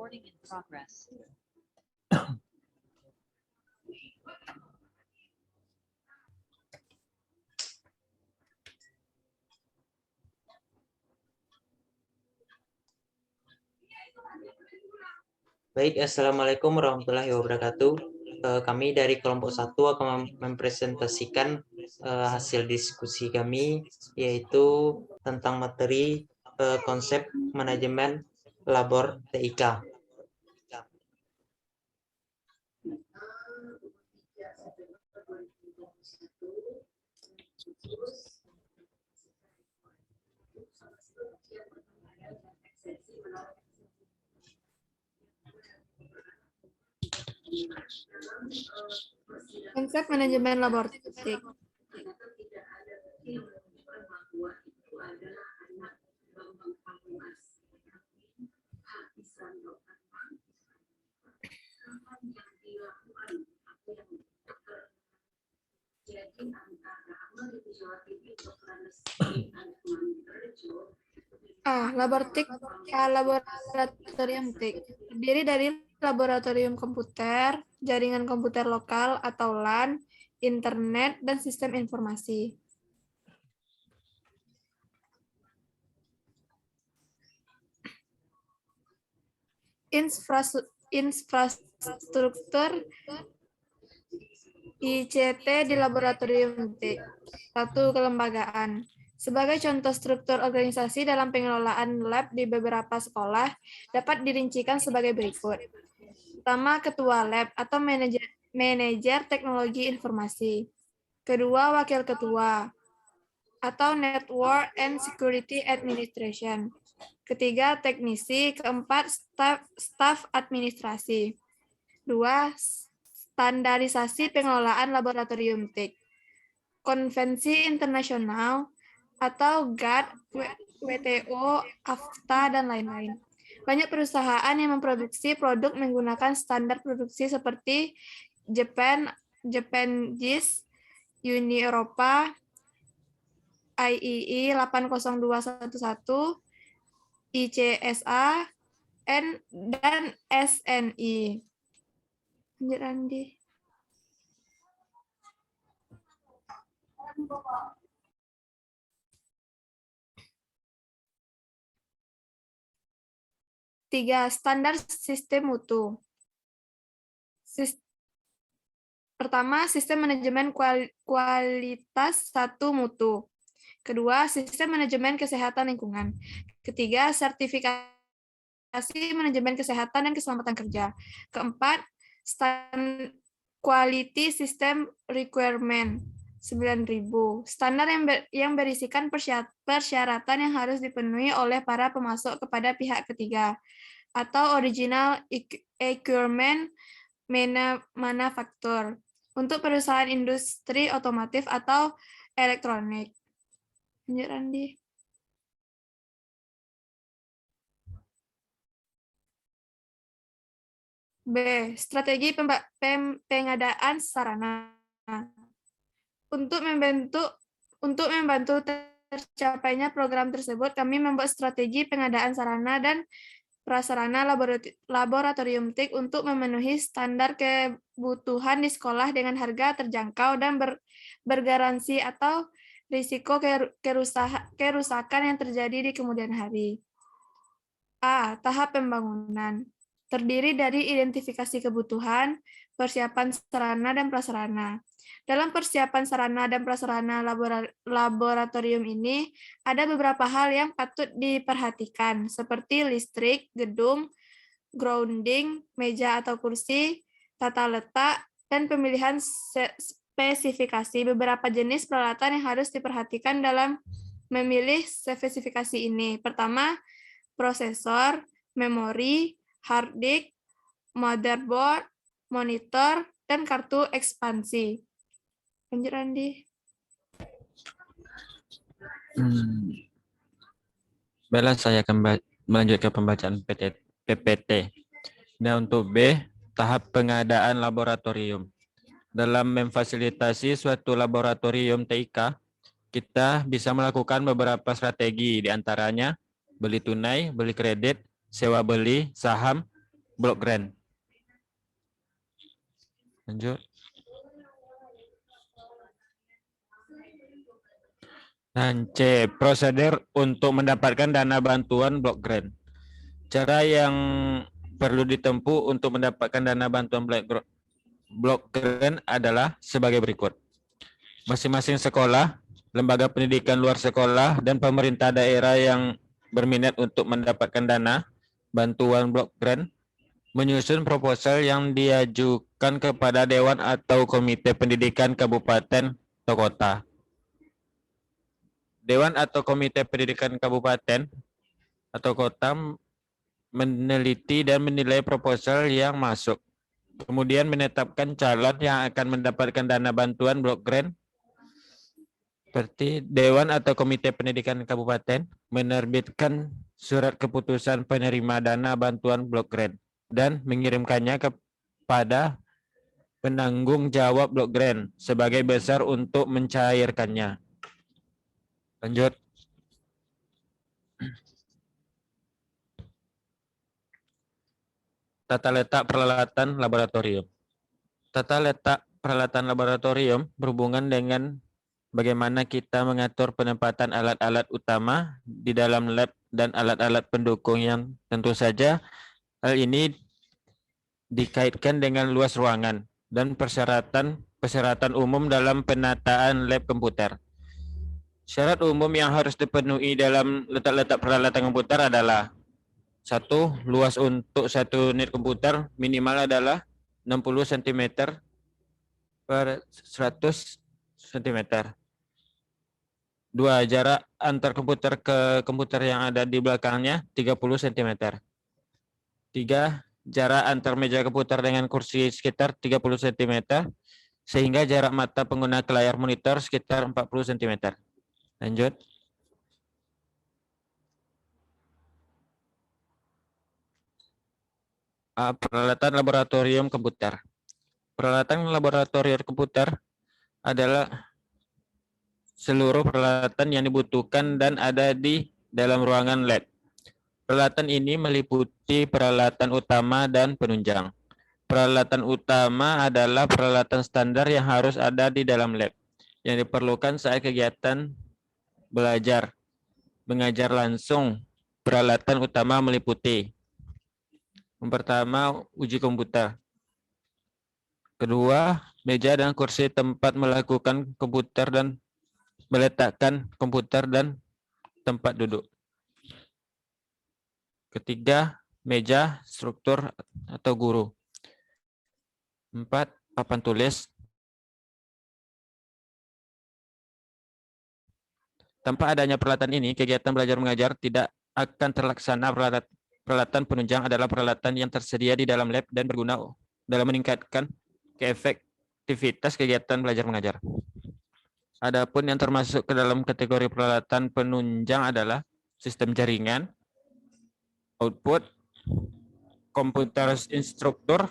Recording in progress. Baik, Assalamualaikum warahmatullahi wabarakatuh. Kami dari kelompok 1 akan mempresentasikan hasil diskusi kami, yaitu tentang materi konsep manajemen labor TIK. Konsep manajemen laboratorium. Laboratorium TIK terdiri dari laboratorium komputer, jaringan komputer lokal atau LAN, internet, dan sistem informasi. Infrastruktur ICT di laboratorium TIK. 1. Kelembagaan. Sebagai contoh struktur organisasi dalam pengelolaan lab di beberapa sekolah dapat dirincikan sebagai berikut. Pertama, ketua lab atau manajer teknologi informasi. Kedua, wakil ketua atau Network and Security Administration. Ketiga, teknisi. Keempat, staf administrasi. 2. Standarisasi pengelolaan laboratorium TIK. Konvensi internasional atau GATT, WTO, AFTA, dan lain-lain. Banyak perusahaan yang memproduksi produk menggunakan standar produksi seperti Japan JIS, Uni Eropa, IEE 80211, ICSA, dan SNI. Lanjut, Andi. Tiga, standar sistem mutu. Pertama, sistem manajemen kualitas 1 mutu. Kedua, sistem manajemen kesehatan lingkungan. Ketiga, sertifikasi manajemen kesehatan dan keselamatan kerja. Keempat, quality system requirement 9.000. Standar yang berisikan persyaratan yang harus dipenuhi oleh para pemasok kepada pihak ketiga, atau original equipment manufacturer untuk perusahaan industri otomotif atau elektronik. Lanjut, Randi. B. Strategi pengadaan sarana. Untuk membantu tercapainya program tersebut, kami membuat strategi pengadaan sarana dan prasarana laboratorium TIK untuk memenuhi standar kebutuhan di sekolah dengan harga terjangkau dan bergaransi atau risiko kerusakan yang terjadi di kemudian hari. A. Tahap pembangunan. Terdiri dari identifikasi kebutuhan, persiapan sarana dan prasarana. Dalam persiapan sarana dan prasarana laboratorium ini, ada beberapa hal yang patut diperhatikan, seperti listrik, gedung, grounding, meja atau kursi, tata letak, dan pemilihan spesifikasi. Beberapa jenis peralatan yang harus diperhatikan dalam memilih spesifikasi ini. Pertama, prosesor, memori, hard disk, motherboard, monitor, dan kartu ekspansi. Lanjut, Andi. Baiklah, saya akan melanjutkan pembacaan PPT. Nah, untuk B, tahap pengadaan laboratorium. Dalam memfasilitasi suatu laboratorium TIK, kita bisa melakukan beberapa strategi, di antaranya beli tunai, beli kredit, sewa beli, saham, Block grant. Lanjut. Dan C, prosedur untuk mendapatkan dana bantuan block grant. Cara yang perlu ditempuh untuk mendapatkan dana bantuan block grant adalah sebagai berikut. Masing-masing sekolah, lembaga pendidikan luar sekolah, dan pemerintah daerah yang berminat untuk mendapatkan dana bantuan block grant menyusun proposal yang diajukan kepada Dewan atau Komite Pendidikan Kabupaten atau Kota. Dewan atau Komite Pendidikan Kabupaten atau Kota meneliti dan menilai proposal yang masuk. Kemudian menetapkan calon yang akan mendapatkan dana bantuan block grant. Seperti Dewan atau Komite Pendidikan Kabupaten menerbitkan surat keputusan penerima dana bantuan block grant dan mengirimkannya kepada penanggung jawab block grant sebagai besar untuk mencairkannya. Lanjut. Tata letak peralatan laboratorium. Tata letak peralatan laboratorium berhubungan dengan bagaimana kita mengatur penempatan alat-alat utama di dalam lab dan alat-alat pendukung yang tentu saja hal ini dikaitkan dengan luas ruangan dan persyaratan umum dalam penataan lab komputer. Syarat umum yang harus dipenuhi dalam letak-letak peralatan komputer adalah: 1. Luas untuk satu unit komputer minimal adalah 60 cm per 100 cm. 2. Jarak antar komputer ke komputer yang ada di belakangnya 30 cm. 3. Jarak antar meja komputer dengan kursi sekitar 30 cm, sehingga jarak mata pengguna ke layar monitor sekitar 40 cm. Lanjut. Peralatan laboratorium komputer. Peralatan laboratorium komputer adalah seluruh peralatan yang dibutuhkan dan ada di dalam ruangan lab. Peralatan ini meliputi peralatan utama dan penunjang. Peralatan utama adalah peralatan standar yang harus ada di dalam lab, yang diperlukan saat kegiatan belajar, mengajar langsung. Peralatan utama meliputi: yang pertama, uji komputer. Kedua, meja dan kursi tempat melakukan komputer dan meletakkan komputer dan tempat duduk. Ketiga, meja, struktur atau guru. 4, papan tulis. Tanpa adanya peralatan ini, kegiatan belajar mengajar tidak akan terlaksana. Peralatan penunjang adalah peralatan yang tersedia di dalam lab dan berguna dalam meningkatkan keefektivitas kegiatan belajar mengajar. Adapun yang termasuk ke dalam kategori peralatan penunjang adalah sistem jaringan, output, komputer instruktur,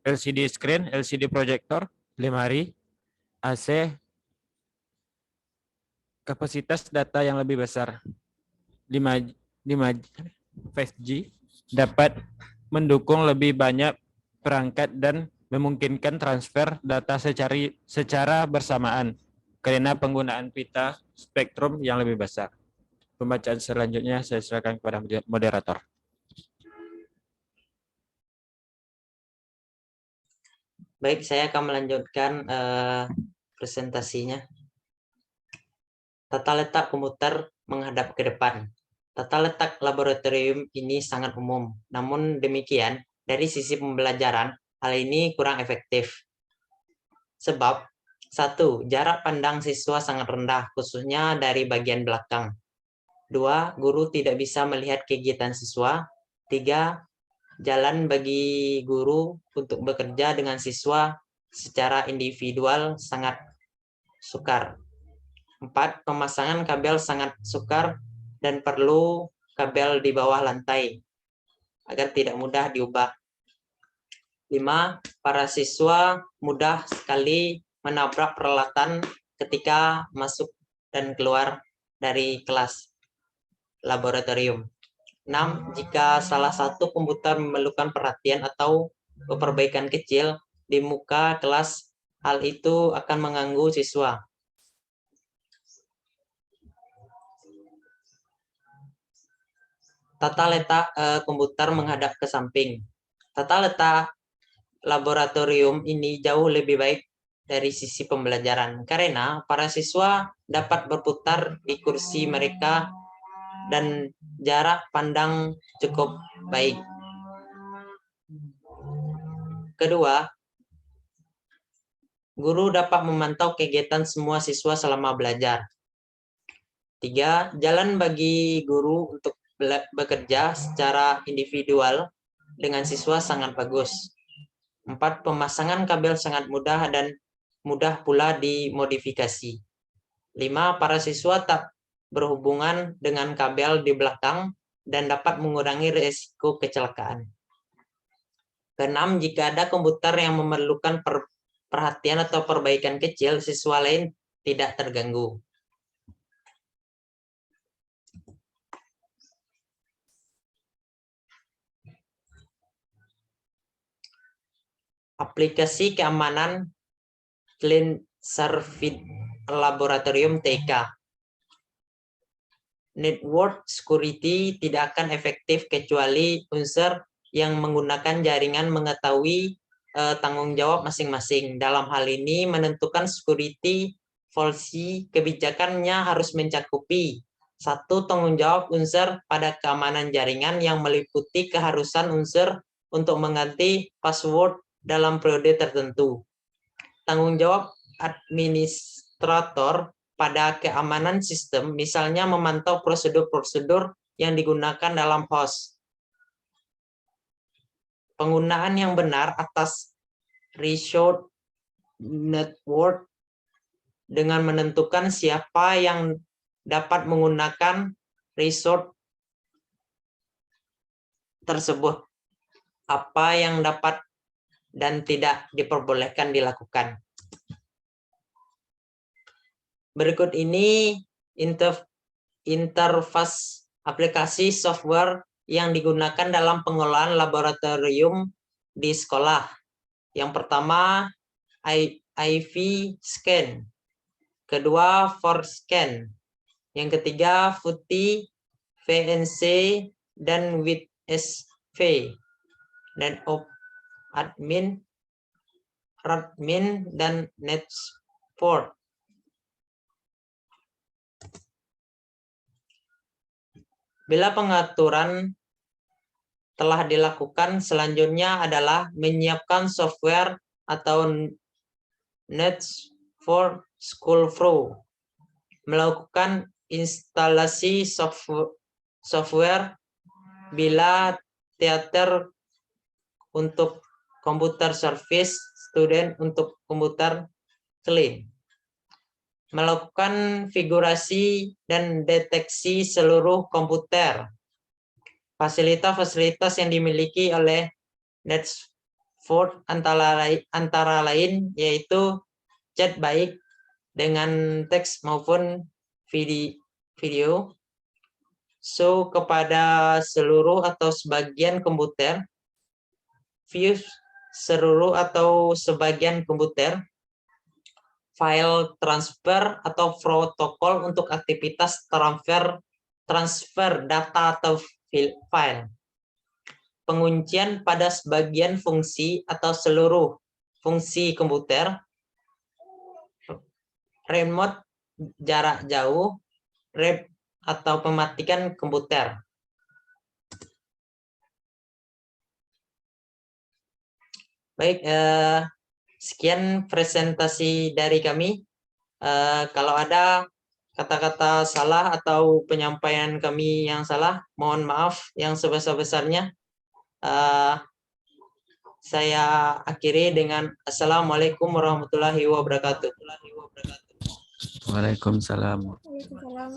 LCD screen, LCD projector, lemari, AC, kapasitas data yang lebih besar. 5G dapat mendukung lebih banyak perangkat dan memungkinkan transfer data secara bersamaan karena penggunaan pita spektrum yang lebih besar. Pembacaan selanjutnya saya serahkan kepada moderator. Baik, saya akan melanjutkan presentasinya. Tata letak komputer menghadap ke depan. Tata letak laboratorium ini sangat umum. Namun demikian, dari sisi pembelajaran, hal ini kurang efektif. Sebab, 1. Jarak pandang siswa sangat rendah, khususnya dari bagian belakang. 2. Guru tidak bisa melihat kegiatan siswa. 3. Jalan bagi guru untuk bekerja dengan siswa secara individual sangat sukar. 4. Pemasangan kabel sangat sukar dan perlu kabel di bawah lantai agar tidak mudah diubah. 5. Para siswa mudah sekali menabrak peralatan ketika masuk dan keluar dari kelas laboratorium. 6. Jika salah satu komputer memerlukan perhatian atau perbaikan kecil di muka kelas, hal itu akan mengganggu siswa. Tata letak komputer menghadap ke samping. Tata letak laboratorium ini jauh lebih baik dari sisi pembelajaran karena para siswa dapat berputar di kursi mereka dan jarak pandang cukup baik. Kedua, guru dapat memantau kegiatan semua siswa selama belajar. 3. Jalan bagi guru untuk bekerja secara individual dengan siswa sangat bagus. 4. Pemasangan kabel sangat mudah dan mudah pula dimodifikasi. 5. Para siswa tak berhubungan dengan kabel di belakang dan dapat mengurangi risiko kecelakaan. Keenam, jika ada komputer yang memerlukan perhatian atau perbaikan kecil, siswa lain tidak terganggu. Aplikasi keamanan Clean Service Laboratorium TK. Network security tidak akan efektif kecuali unsur yang menggunakan jaringan mengetahui tanggung jawab masing-masing. Dalam hal ini, menentukan security policy kebijakannya harus mencakupi 1. Tanggung jawab unsur pada keamanan jaringan yang meliputi keharusan unsur untuk mengganti password dalam periode tertentu. Tanggung jawab administrator pada keamanan sistem, misalnya memantau prosedur-prosedur yang digunakan dalam host. Penggunaan yang benar atas resource network dengan menentukan siapa yang dapat menggunakan resource tersebut, apa yang dapat dan tidak diperbolehkan dilakukan. Berikut ini interface aplikasi software yang digunakan dalam pengelolaan laboratorium di sekolah. Yang pertama, IV Scan. Kedua, ForScan. Yang ketiga, VuTi, VNC, dan WIT-SV. Dan admin, Radmin, dan Netsport. Bila pengaturan telah dilakukan, selanjutnya adalah menyiapkan software atau Netsport School Pro, melakukan instalasi software bila teater untuk komputer service, student untuk komputer clean. Melakukan konfigurasi dan deteksi seluruh komputer. Fasilitas-fasilitas yang dimiliki oleh Netsport antara lain yaitu chat baik dengan teks maupun video, show kepada seluruh atau sebagian komputer, view seluruh atau sebagian komputer, file transfer atau protokol untuk aktivitas transfer data atau file. Penguncian pada sebagian fungsi atau seluruh fungsi komputer, remote jarak jauh, rep atau mematikan komputer. Baik, sekian presentasi dari kami. Kalau ada kata-kata salah atau penyampaian kami yang salah, mohon maaf yang sebesar-besarnya. Saya akhiri dengan Assalamualaikum warahmatullahi wabarakatuh. Waalaikumsalam. Waalaikumsalam.